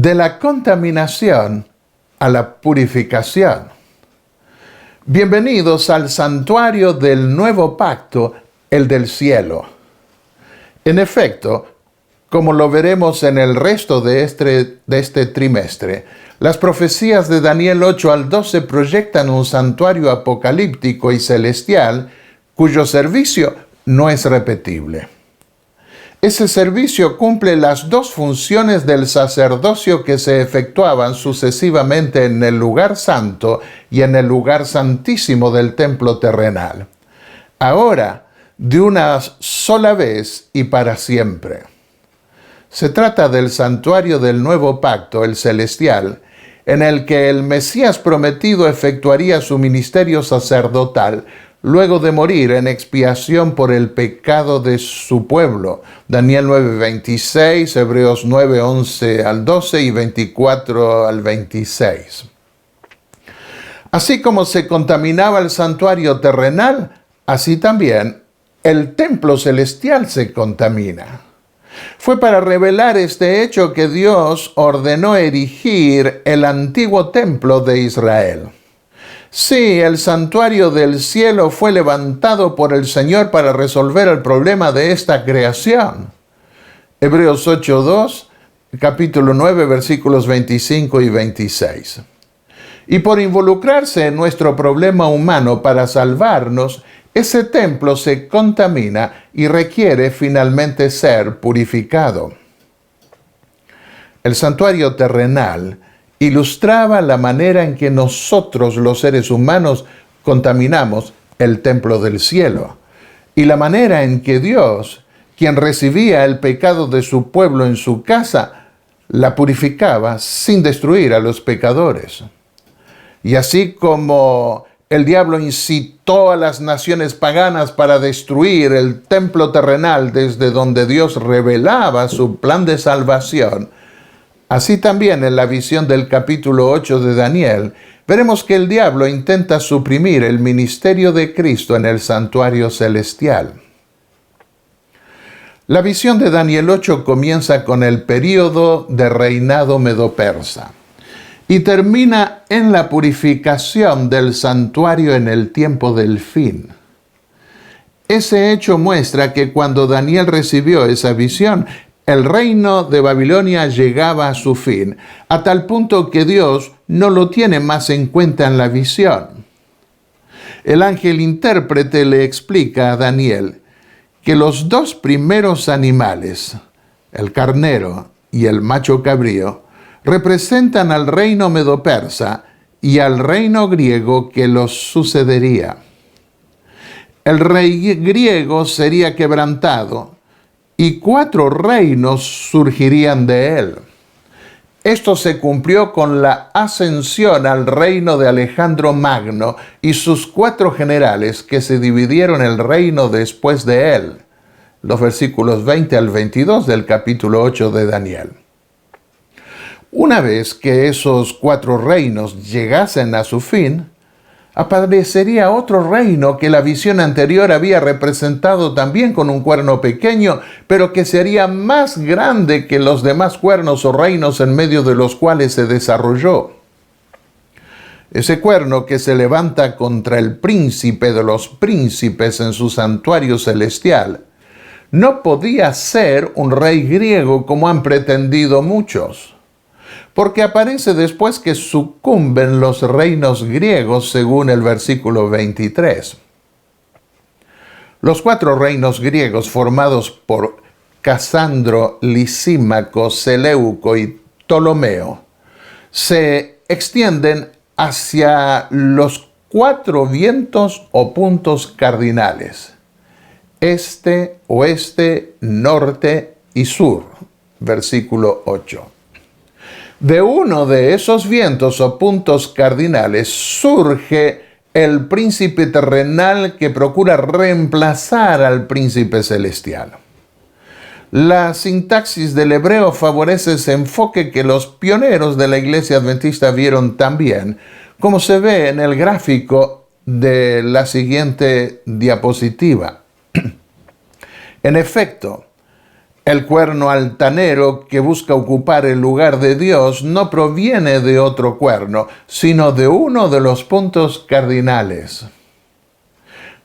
De la contaminación a la purificación. Bienvenidos al santuario del nuevo pacto, el del cielo. En efecto, como lo veremos en el resto de este trimestre, las profecías de Daniel 8 al 12 proyectan un santuario apocalíptico y celestial cuyo servicio no es repetible. Ese servicio cumple las dos funciones del sacerdocio que se efectuaban sucesivamente en el lugar santo y en el lugar santísimo del templo terrenal. Ahora, de una sola vez y para siempre. Se trata del santuario del nuevo pacto, el celestial, en el que el Mesías prometido efectuaría su ministerio sacerdotal luego de morir en expiación por el pecado de su pueblo. Daniel 9:26, Hebreos 9:11 al 12 y 24 al 26. Así como se contaminaba el santuario terrenal, así también el templo celestial se contamina. Fue para revelar este hecho que Dios ordenó erigir el antiguo templo de Israel. Sí, el santuario del cielo fue levantado por el Señor para resolver el problema de esta creación. Hebreos 8:2, capítulo 9, versículos 25 y 26. Y por involucrarse en nuestro problema humano para salvarnos, ese templo se contamina y requiere finalmente ser purificado. El santuario terrenal ilustraba la manera en que nosotros, los seres humanos, contaminamos el templo del cielo, y la manera en que Dios, quien recibía el pecado de su pueblo en su casa, la purificaba sin destruir a los pecadores. Y así como el diablo incitó a las naciones paganas para destruir el templo terrenal desde donde Dios revelaba su plan de salvación, así también en la visión del capítulo 8 de Daniel, veremos que el diablo intenta suprimir el ministerio de Cristo en el santuario celestial. La visión de Daniel 8 comienza con el período de reinado medo-persa y termina en la purificación del santuario en el tiempo del fin. Ese hecho muestra que cuando Daniel recibió esa visión, el reino de Babilonia llegaba a su fin, a tal punto que Dios no lo tiene más en cuenta en la visión. El ángel intérprete le explica a Daniel que los dos primeros animales, el carnero y el macho cabrío, representan al reino medo-persa y al reino griego que los sucedería. El rey griego sería quebrantado y 4 reinos surgirían de él. Esto se cumplió con la ascensión al reino de Alejandro Magno y sus 4 generales que se dividieron el reino después de él. Los versículos 20 al 22 del capítulo 8 de Daniel. Una vez que esos 4 reinos llegasen a su fin, aparecería otro reino que la visión anterior había representado también con un cuerno pequeño, pero que sería más grande que los demás cuernos o reinos en medio de los cuales se desarrolló. Ese cuerno que se levanta contra el príncipe de los príncipes en su santuario celestial, no podía ser un rey griego como han pretendido muchos, porque aparece después que sucumben los reinos griegos según el versículo 23. Los 4 reinos griegos formados por Casandro, Lisímaco, Seleuco y Ptolomeo se extienden hacia los 4 vientos o puntos cardinales: este, oeste, norte y sur. Versículo 8. De uno de esos vientos o puntos cardinales surge el príncipe terrenal que procura reemplazar al príncipe celestial. La sintaxis del hebreo favorece ese enfoque que los pioneros de la Iglesia Adventista vieron también, como se ve en el gráfico de la siguiente diapositiva. En efecto, El cuerno altanero que busca ocupar el lugar de Dios no proviene de otro cuerno, sino de uno de los puntos cardinales.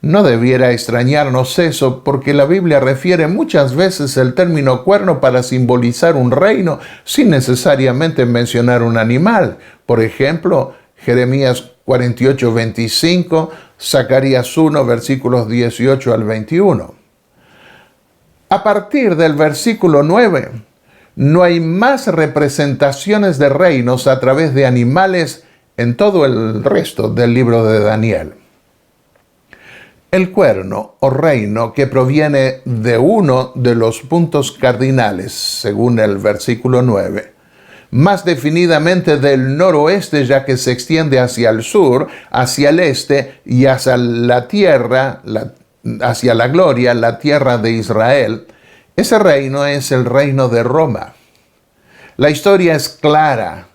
No debiera extrañarnos eso, porque la Biblia refiere muchas veces el término cuerno para simbolizar un reino sin necesariamente mencionar un animal. Por ejemplo, Jeremías 48, 25, Zacarías 1, versículos 18 al 21. A partir del versículo 9, no hay más representaciones de reinos a través de animales en todo el resto del libro de Daniel. El cuerno o reino que proviene de uno de los puntos cardinales, según el versículo 9, más definidamente del noroeste, ya que se extiende hacia el sur, hacia el este y hacia la tierra, hacia la gloria, la tierra de Israel. Ese reino es el reino de Roma. La historia es clara.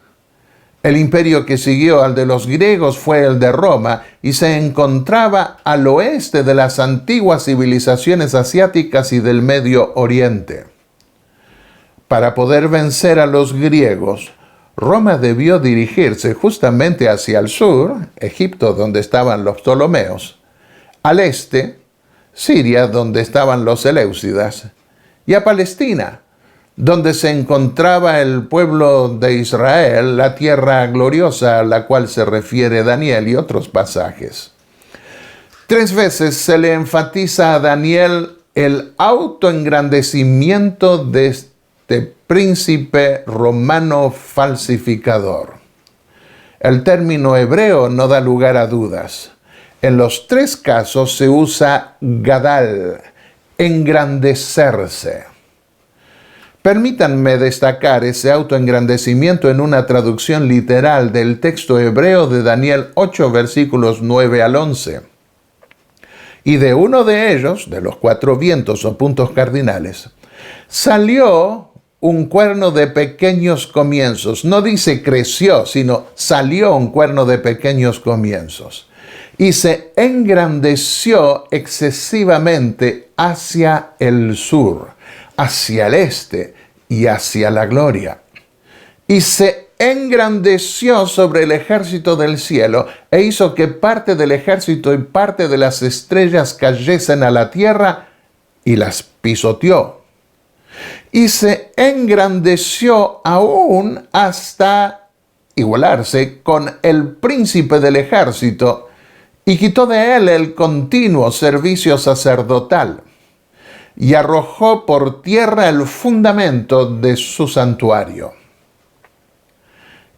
El imperio que siguió al de los griegos fue el de Roma y se encontraba al oeste de las antiguas civilizaciones asiáticas y del Medio Oriente. Para poder vencer a los griegos, Roma debió dirigirse justamente hacia el sur, Egipto, donde estaban los Ptolomeos, al este, Siria, donde estaban los Seleucidas, y a Palestina, donde se encontraba el pueblo de Israel, la tierra gloriosa a la cual se refiere Daniel y otros pasajes. 3 veces se le enfatiza a Daniel el autoengrandecimiento de este príncipe romano falsificador. El término hebreo no da lugar a dudas. En los 3 casos se usa gadal, engrandecerse. Permítanme destacar ese autoengrandecimiento en una traducción literal del texto hebreo de Daniel 8, versículos 9 al 11. Y de uno de ellos, de los 4 vientos o puntos cardinales, salió un cuerno de pequeños comienzos. No dice creció, sino salió un cuerno de pequeños comienzos. Y se engrandeció excesivamente hacia el sur, hacia el este y hacia la gloria. Y se engrandeció sobre el ejército del cielo e hizo que parte del ejército y parte de las estrellas cayesen a la tierra y las pisoteó. Y se engrandeció aún hasta igualarse con el príncipe del ejército y quitó de él el continuo servicio sacerdotal y arrojó por tierra el fundamento de su santuario.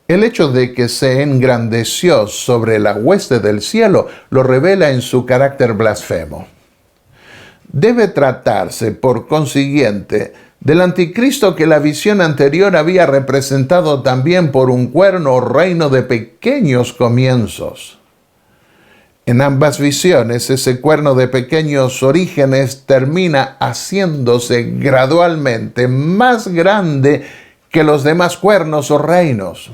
El hecho de que se engrandeció sobre la hueste del cielo lo revela en su carácter blasfemo. Debe tratarse, por consiguiente, del anticristo que la visión anterior había representado también por un cuerno o reino de pequeños comienzos. En ambas visiones, ese cuerno de pequeños orígenes termina haciéndose gradualmente más grande que los demás cuernos o reinos.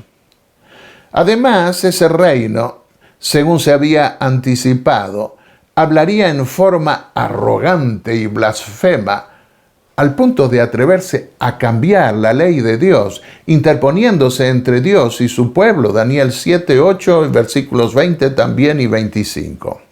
Además, ese reino, según se había anticipado, hablaría en forma arrogante y blasfema, al punto de atreverse a cambiar la ley de Dios, interponiéndose entre Dios y su pueblo. Daniel 7, 8, versículos 20 también y 25.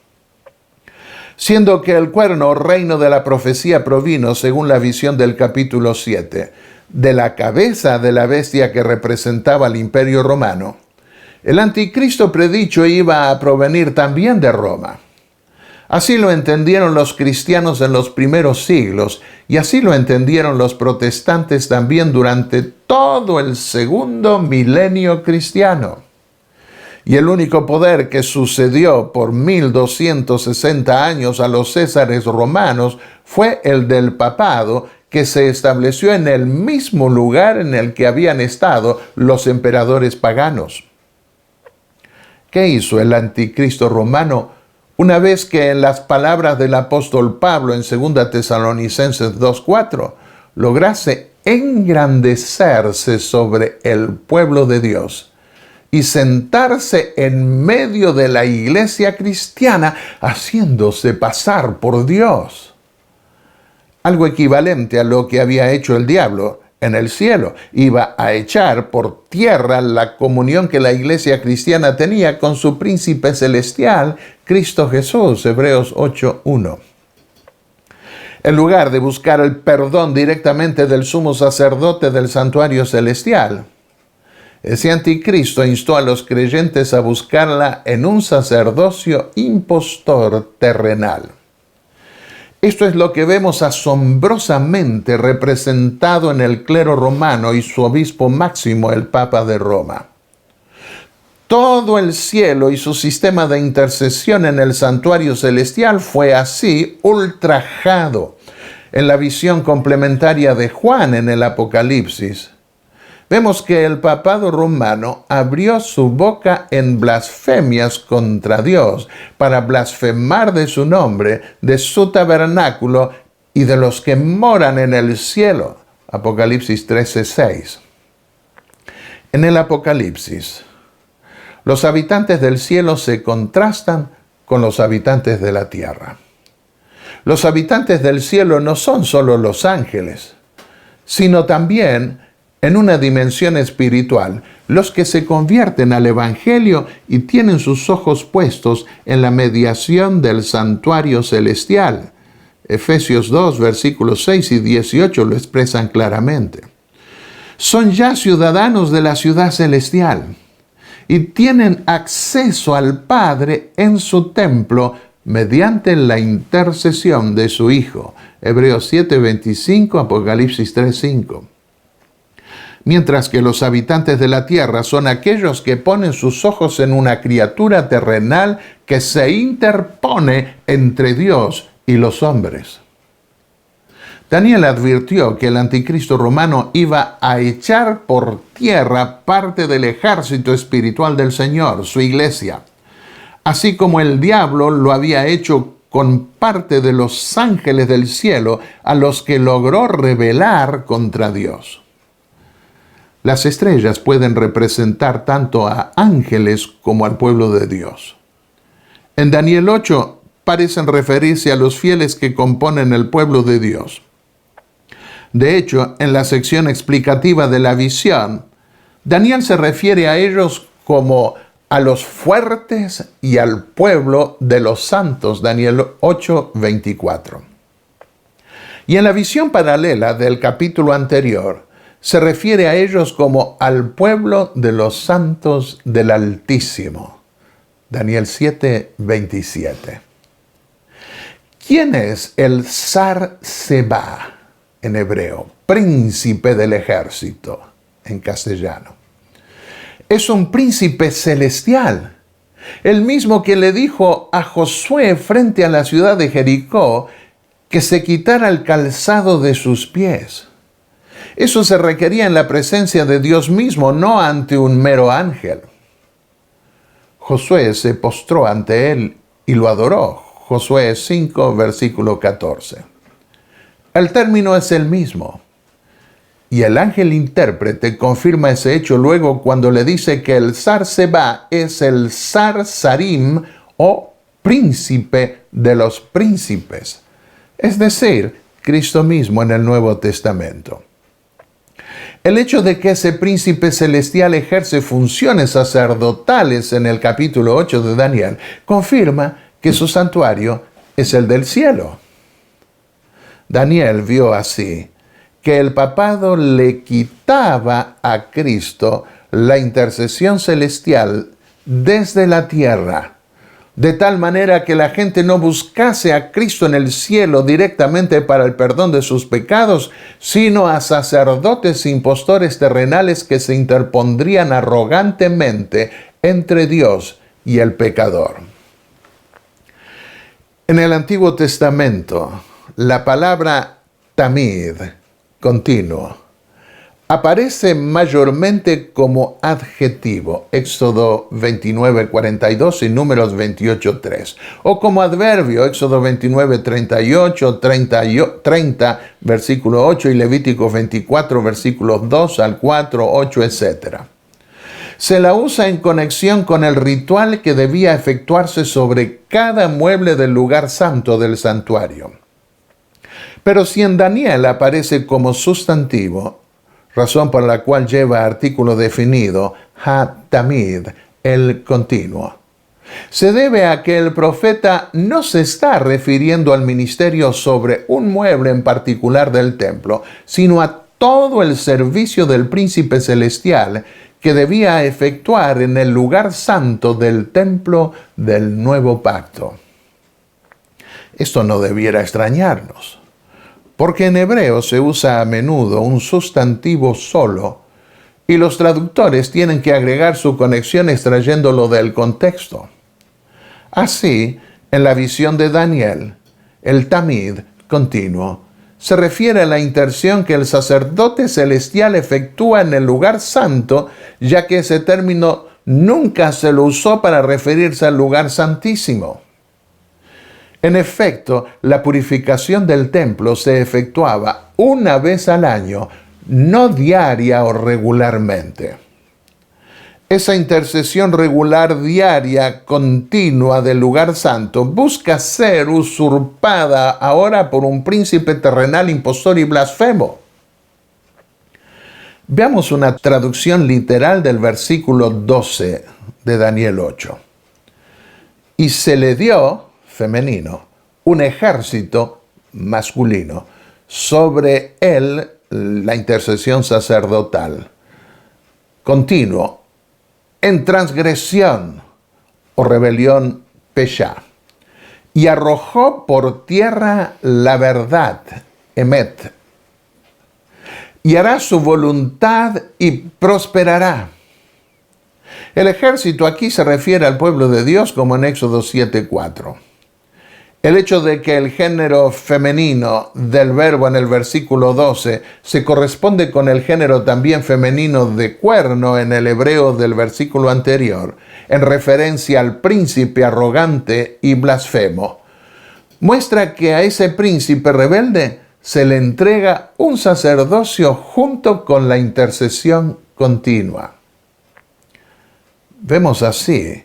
Siendo que el cuerno, reino de la profecía, provino, según la visión del capítulo 7, de la cabeza de la bestia que representaba al imperio romano, el anticristo predicho iba a provenir también de Roma. Así lo entendieron los cristianos en los primeros siglos y así lo entendieron los protestantes también durante todo el segundo milenio cristiano. Y el único poder que sucedió por 1260 años a los césares romanos fue el del papado, que se estableció en el mismo lugar en el que habían estado los emperadores paganos. ¿Qué hizo el anticristo romano una vez que, en las palabras del apóstol Pablo en 2 Tesalonicenses 2:4, lograse engrandecerse sobre el pueblo de Dios y sentarse en medio de la iglesia cristiana, haciéndose pasar por Dios? algo equivalente a lo que había hecho el diablo en el cielo. Iba a echar por tierra la comunión que la iglesia cristiana tenía con su príncipe celestial, Cristo Jesús, Hebreos 8:1. En lugar de buscar el perdón directamente del sumo sacerdote del santuario celestial, ese anticristo instó a los creyentes a buscarla en un sacerdocio impostor terrenal. Esto es lo que vemos asombrosamente representado en el clero romano y su obispo máximo, el Papa de Roma. Todo el cielo y su sistema de intercesión en el santuario celestial fue así ultrajado. En la visión complementaria de Juan en el Apocalipsis, vemos que el papado romano abrió su boca en blasfemias contra Dios para blasfemar de su nombre, de su tabernáculo y de los que moran en el cielo. Apocalipsis 13:6. En el Apocalipsis, los habitantes del cielo se contrastan con los habitantes de la tierra. Los habitantes del cielo no son solo los ángeles, sino también, en una dimensión espiritual, los que se convierten al Evangelio y tienen sus ojos puestos en la mediación del santuario celestial. Efesios 2, versículos 6 y 18 lo expresan claramente. Son ya ciudadanos de la ciudad celestial y tienen acceso al Padre en su templo mediante la intercesión de su Hijo. Hebreos 7:25, Apocalipsis 3:5. Mientras que los habitantes de la tierra son aquellos que ponen sus ojos en una criatura terrenal que se interpone entre Dios y los hombres. Daniel advirtió que el anticristo romano iba a echar por tierra parte del ejército espiritual del Señor, su iglesia, así como el diablo lo había hecho con parte de los ángeles del cielo a los que logró rebelar contra Dios. Las estrellas pueden representar tanto a ángeles como al pueblo de Dios. En Daniel 8 parecen referirse a los fieles que componen el pueblo de Dios. De hecho, en la sección explicativa de la visión, Daniel se refiere a ellos como a los fuertes y al pueblo de los santos, Daniel 8:24. Y en la visión paralela del capítulo anterior, se refiere a ellos como al pueblo de los santos del Altísimo, Daniel 7:27. ¿Quién es el Sar Seba en hebreo? Príncipe del ejército en castellano. Es un príncipe celestial, el mismo que le dijo a Josué frente a la ciudad de Jericó que se quitara el calzado de sus pies. Eso se requería en la presencia de Dios mismo, no ante un mero ángel. Josué se postró ante él y lo adoró. Josué 5, versículo 14. El término es el mismo. Y el ángel intérprete confirma ese hecho luego cuando le dice que el Sar Seba es el Sar Sarim o príncipe de los príncipes. Es decir, Cristo mismo en el Nuevo Testamento. El hecho de que ese príncipe celestial ejerce funciones sacerdotales en el capítulo 8 de Daniel confirma que su santuario es el del cielo. Daniel vio así que el papado le quitaba a Cristo la intercesión celestial desde la tierra, de tal manera que la gente no buscase a Cristo en el cielo directamente para el perdón de sus pecados, sino a sacerdotes impostores terrenales que se interpondrían arrogantemente entre Dios y el pecador. En el Antiguo Testamento, la palabra tamid, continuo, aparece mayormente como adjetivo, Éxodo 29:42 y Números 28:3, o como adverbio, Éxodo 29:38, 30, versículo 8 y Levítico 24, versículos 2 al 4, 8, etc. Se la usa en conexión con el ritual que debía efectuarse sobre cada mueble del lugar santo del santuario. Pero si en Daniel aparece como sustantivo, razón por la cual lleva artículo definido, ha-tamid, el continuo, se debe a que el profeta no se está refiriendo al ministerio sobre un mueble en particular del templo, sino a todo el servicio del príncipe celestial que debía efectuar en el lugar santo del templo del nuevo pacto. Esto no debiera extrañarnos, porque en hebreo se usa a menudo un sustantivo solo y los traductores tienen que agregar su conexión extrayéndolo del contexto. Así, en la visión de Daniel, el tamid, continuo, se refiere a la intercesión que el sacerdote celestial efectúa en el lugar santo, ya que ese término nunca se lo usó para referirse al lugar santísimo. En efecto, la purificación del templo se efectuaba una vez al año, no diaria o regularmente. Esa intercesión regular, diaria, continua del lugar santo busca ser usurpada ahora por un príncipe terrenal, impostor y blasfemo. Veamos una traducción literal del versículo 12 de Daniel 8. Y se le dio, femenino, un ejército masculino sobre él, la intercesión sacerdotal, continuo, en transgresión o rebelión pesha, y arrojó por tierra la verdad, emet, y hará su voluntad y prosperará. El ejército aquí se refiere al pueblo de Dios como en Éxodo 7:4. El hecho de que el género femenino del verbo en el versículo 12 se corresponde con el género también femenino de cuerno en el hebreo del versículo anterior, en referencia al príncipe arrogante y blasfemo, muestra que a ese príncipe rebelde se le entrega un sacerdocio junto con la intercesión continua. Vemos así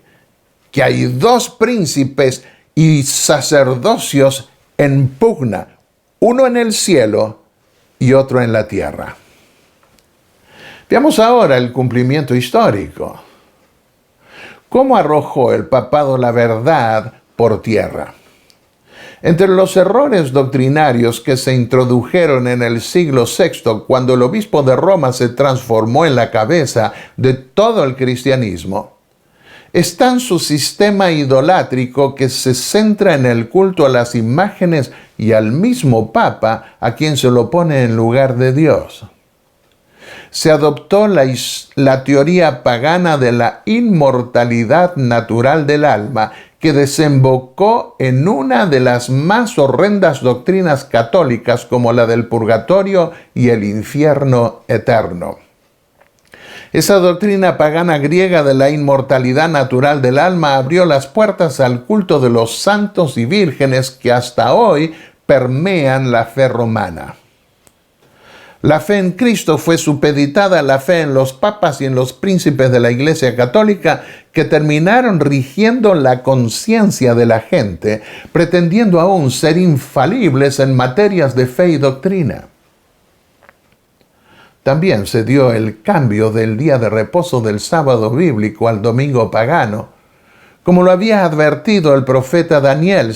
que hay dos príncipes y sacerdocios en pugna, uno en el cielo y otro en la tierra. Veamos ahora el cumplimiento histórico. ¿Cómo arrojó el papado la verdad por tierra? Entre los errores doctrinarios que se introdujeron en el siglo VI, cuando el obispo de Roma se transformó en la cabeza de todo el cristianismo, está en su sistema idolátrico que se centra en el culto a las imágenes y al mismo Papa, a quien se lo pone en lugar de Dios. Se adoptó la teoría pagana de la inmortalidad natural del alma, que desembocó en una de las más horrendas doctrinas católicas, como la del purgatorio y el infierno eterno. Esa doctrina pagana griega de la inmortalidad natural del alma abrió las puertas al culto de los santos y vírgenes que hasta hoy permean la fe romana. La fe en Cristo fue supeditada a la fe en los papas y en los príncipes de la Iglesia Católica, que terminaron rigiendo la conciencia de la gente, pretendiendo aún ser infalibles en materias de fe y doctrina. También se dio el cambio del día de reposo del sábado bíblico al domingo pagano, como lo había advertido el profeta Daniel,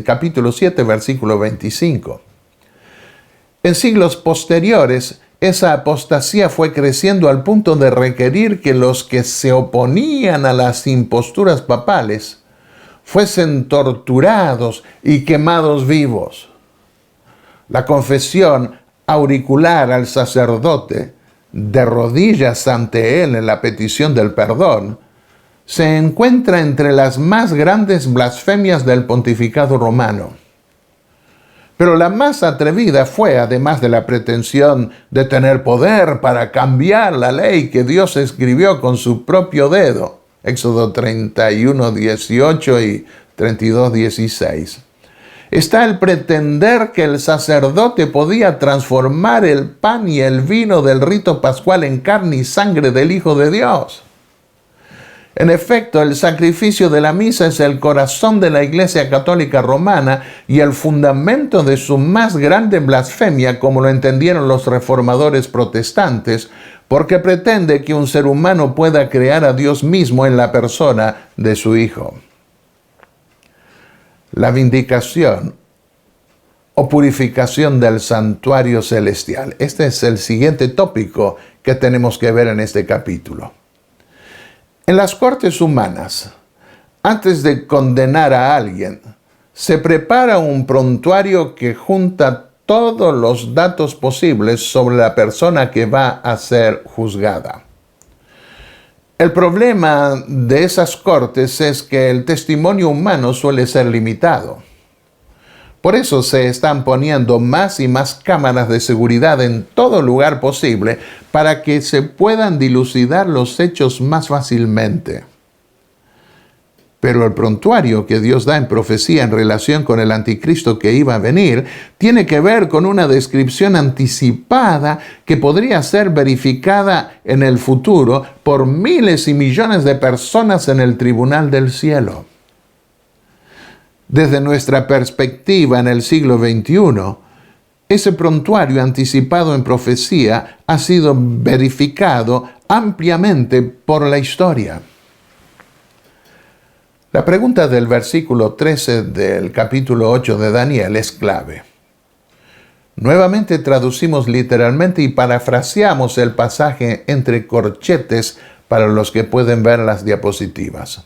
capítulo 7, versículo 25. En siglos posteriores, esa apostasía fue creciendo al punto de requerir que los que se oponían a las imposturas papales fuesen torturados y quemados vivos. La confesión auricular al sacerdote, de rodillas ante él en la petición del perdón, se encuentra entre las más grandes blasfemias del pontificado romano. Pero la más atrevida fue, además de la pretensión de tener poder para cambiar la ley que Dios escribió con su propio dedo, Éxodo 31:18 y 32:16. Está el pretender que el sacerdote podía transformar el pan y el vino del rito pascual en carne y sangre del Hijo de Dios. En efecto, el sacrificio de la misa es el corazón de la Iglesia Católica Romana y el fundamento de su más grande blasfemia, como lo entendieron los reformadores protestantes, porque pretende que un ser humano pueda crear a Dios mismo en la persona de su Hijo. La vindicación o purificación del santuario celestial. Este es el siguiente tópico que tenemos que ver en este capítulo. En las cortes humanas, antes de condenar a alguien, se prepara un prontuario que junta todos los datos posibles sobre la persona que va a ser juzgada. El problema de esas cortes es que el testimonio humano suele ser limitado. Por eso se están poniendo más y más cámaras de seguridad en todo lugar posible para que se puedan dilucidar los hechos más fácilmente. Pero el prontuario que Dios da en profecía en relación con el anticristo que iba a venir tiene que ver con una descripción anticipada que podría ser verificada en el futuro por miles y millones de personas en el tribunal del cielo. Desde nuestra perspectiva en el siglo XXI, ese prontuario anticipado en profecía ha sido verificado ampliamente por la historia. La pregunta del versículo 13 del capítulo 8 de Daniel es clave. Nuevamente traducimos literalmente y parafraseamos el pasaje entre corchetes para los que pueden ver las diapositivas.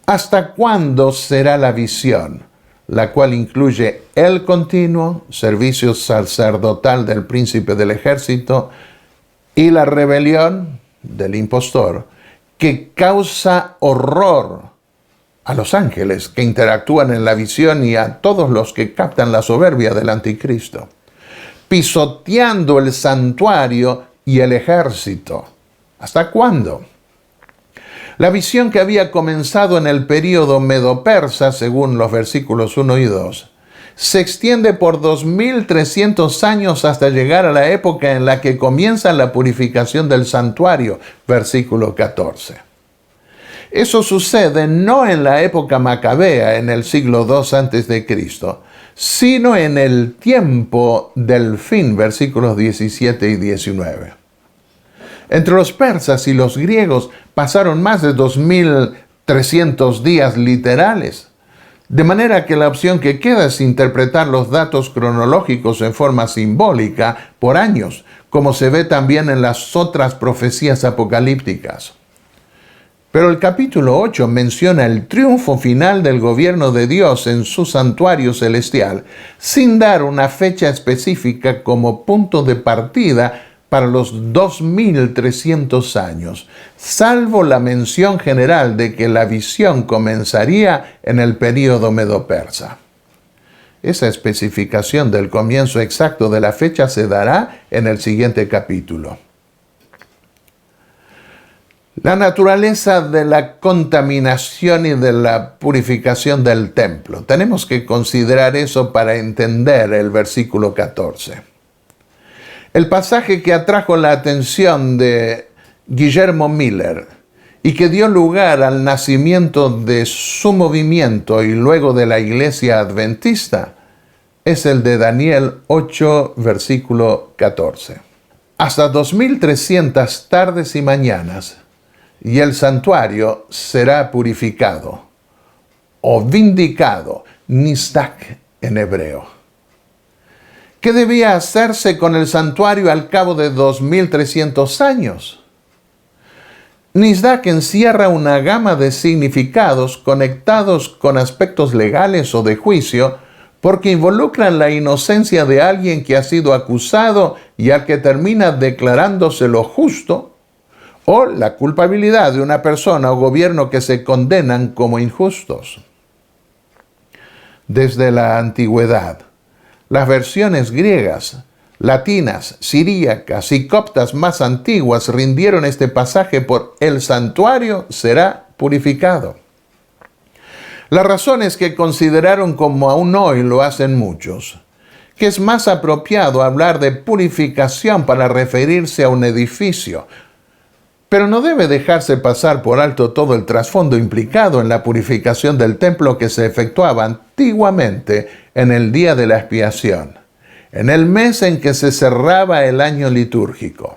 ¿Hasta cuándo será la visión, la cual incluye el continuo servicio sacerdotal del príncipe del ejército y la rebelión del impostor, que causa horror a los ángeles que interactúan en la visión y a todos los que captan la soberbia del anticristo, pisoteando el santuario y el ejército? ¿Hasta cuándo? La visión que había comenzado en el período medo-persa, según los versículos 1 y 2, se extiende por 2300 años hasta llegar a la época en la que comienza la purificación del santuario, versículo 14. Eso sucede no en la época macabea, en el siglo II a.C., sino en el tiempo del fin, versículos 17 y 19. Entre los persas y los griegos pasaron más de 2300 días literales, de manera que la opción que queda es interpretar los datos cronológicos en forma simbólica por años, como se ve también en las otras profecías apocalípticas. Pero el capítulo 8 menciona el triunfo final del gobierno de Dios en su santuario celestial, sin dar una fecha específica como punto de partida para los 2300 años, salvo la mención general de que la visión comenzaría en el período medo-persa. Esa especificación del comienzo exacto de la fecha se dará en el siguiente capítulo. La naturaleza de la contaminación y de la purificación del templo. Tenemos que considerar eso para entender el versículo 14. El pasaje que atrajo la atención de Guillermo Miller y que dio lugar al nacimiento de su movimiento y luego de la Iglesia Adventista es el de Daniel 8, versículo 14. Hasta 2300 tardes y mañanas, y el santuario será purificado, o vindicado, nizdak en hebreo. ¿Qué debía hacerse con el santuario al cabo de 2300 años? Nizdak encierra una gama de significados conectados con aspectos legales o de juicio, porque involucran la inocencia de alguien que ha sido acusado y al que termina declarándose lo justo, o la culpabilidad de una persona o gobierno que se condenan como injustos. Desde la antigüedad, las versiones griegas, latinas, siríacas y coptas más antiguas rindieron este pasaje por el santuario será purificado. La razón es que consideraron, como aún hoy lo hacen muchos, que es más apropiado hablar de purificación para referirse a un edificio. Pero no debe dejarse pasar por alto todo el trasfondo implicado en la purificación del templo que se efectuaba antiguamente en el día de la expiación, en el mes en que se cerraba el año litúrgico.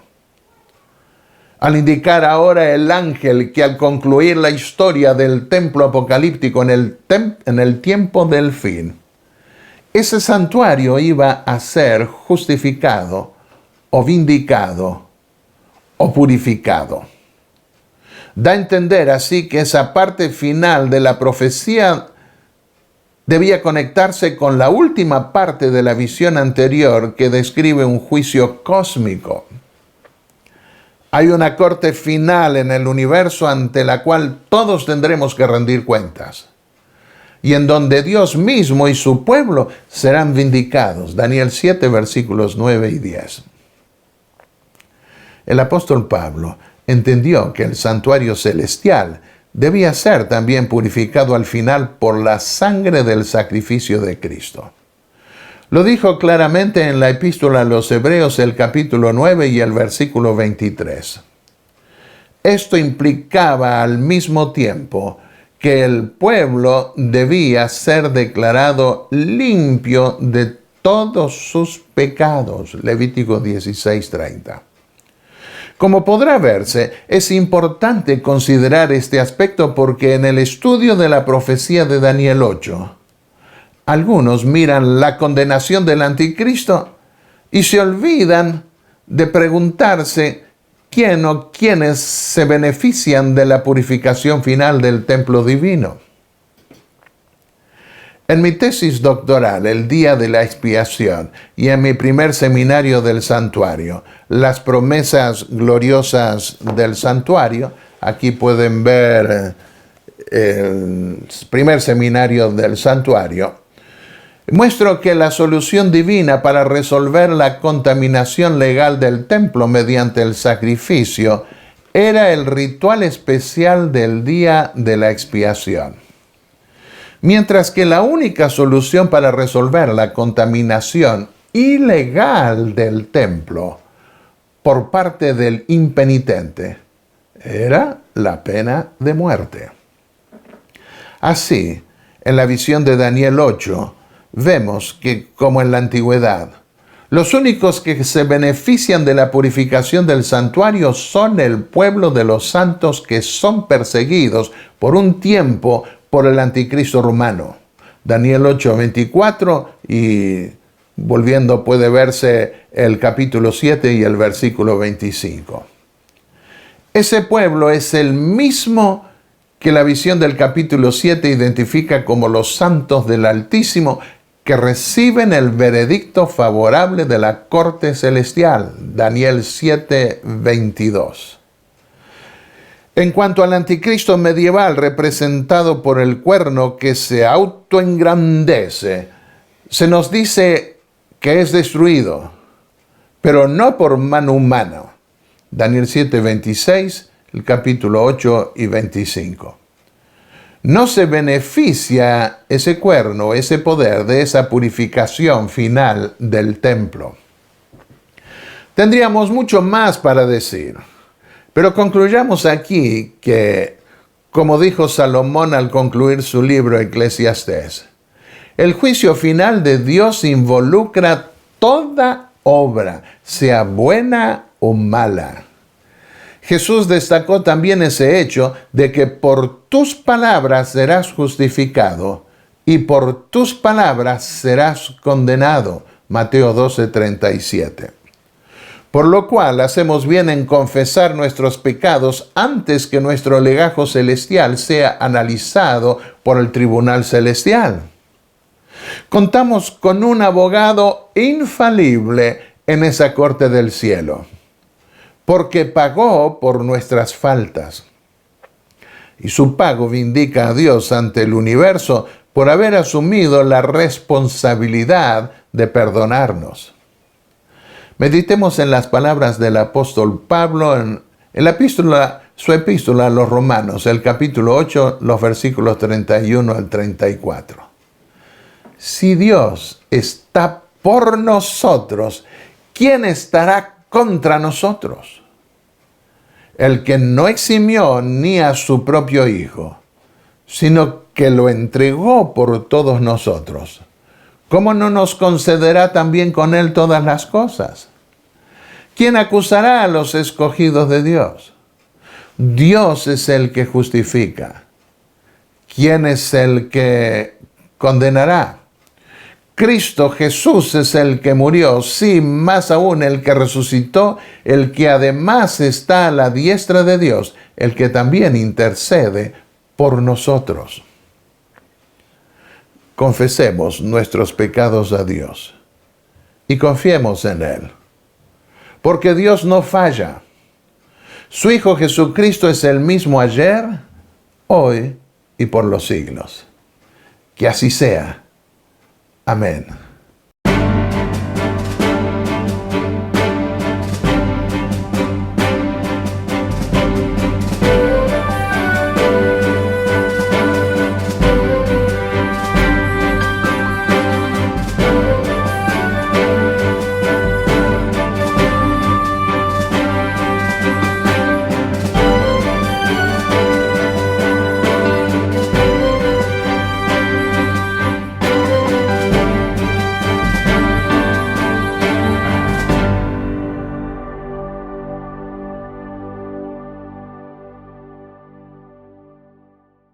Al indicar ahora el ángel que al concluir la historia del templo apocalíptico en el tiempo del fin, ese santuario iba a ser justificado o vindicado o purificado. Da a entender así que esa parte final de la profecía debía conectarse con la última parte de la visión anterior que describe un juicio cósmico. Hay una corte final en el universo ante la cual todos tendremos que rendir cuentas, y en donde Dios mismo y su pueblo serán vindicados. Daniel 7, versículos 9 y 10. El apóstol Pablo entendió que el santuario celestial debía ser también purificado al final por la sangre del sacrificio de Cristo. Lo dijo claramente en la epístola a los Hebreos, el capítulo 9 y el versículo 23. Esto implicaba al mismo tiempo que el pueblo debía ser declarado limpio de todos sus pecados. Levítico 16:30. Como podrá verse, es importante considerar este aspecto porque en el estudio de la profecía de Daniel 8, algunos miran la condenación del anticristo y se olvidan de preguntarse quién o quiénes se benefician de la purificación final del templo divino. En mi tesis doctoral, El día de la expiación, y en mi primer seminario del santuario, Las promesas gloriosas del santuario, aquí pueden ver el primer seminario del santuario, muestro que la solución divina para resolver la contaminación legal del templo mediante el sacrificio era el ritual especial del día de la expiación. Mientras que la única solución para resolver la contaminación ilegal del templo por parte del impenitente era la pena de muerte. Así, en la visión de Daniel 8, vemos que, como en la antigüedad, los únicos que se benefician de la purificación del santuario son el pueblo de los santos que son perseguidos por un tiempo por el anticristo romano. Daniel 8:24 y volviendo puede verse el capítulo 7 y el versículo 25. Ese pueblo es el mismo que la visión del capítulo 7 identifica como los santos del Altísimo que reciben el veredicto favorable de la corte celestial. Daniel 7:22. En cuanto al anticristo medieval representado por el cuerno que se autoengrandece, se nos dice que es destruido, pero no por mano humana. Daniel 7:26, el capítulo 8 y 25. No se beneficia ese cuerno, ese poder de esa purificación final del templo. Tendríamos mucho más para decir, pero concluyamos aquí que, como dijo Salomón al concluir su libro Eclesiastés, el juicio final de Dios involucra toda obra, sea buena o mala. Jesús destacó también ese hecho de que por tus palabras serás justificado y por tus palabras serás condenado. Mateo 12:37. Por lo cual hacemos bien en confesar nuestros pecados antes que nuestro legajo celestial sea analizado por el tribunal celestial. Contamos con un abogado infalible en esa corte del cielo, porque pagó por nuestras faltas. Y su pago vindica a Dios ante el universo por haber asumido la responsabilidad de perdonarnos. Meditemos en las palabras del apóstol Pablo en su epístola a los Romanos, el capítulo 8, los versículos 31 al 34. Si Dios está por nosotros, ¿quién estará contra nosotros? el que no eximió ni a su propio Hijo, sino que lo entregó por todos nosotros, ¿cómo no nos concederá también con Él todas las cosas? ¿Quién acusará a los escogidos de Dios? Dios es el que justifica. ¿Quién es el que condenará? Cristo Jesús es el que murió, sí, más aún el que resucitó, el que además está a la diestra de Dios, el que también intercede por nosotros. Confesemos nuestros pecados a Dios y confiemos en Él, porque Dios no falla. Su Hijo Jesucristo es el mismo ayer, hoy y por los siglos. Que así sea. Amén.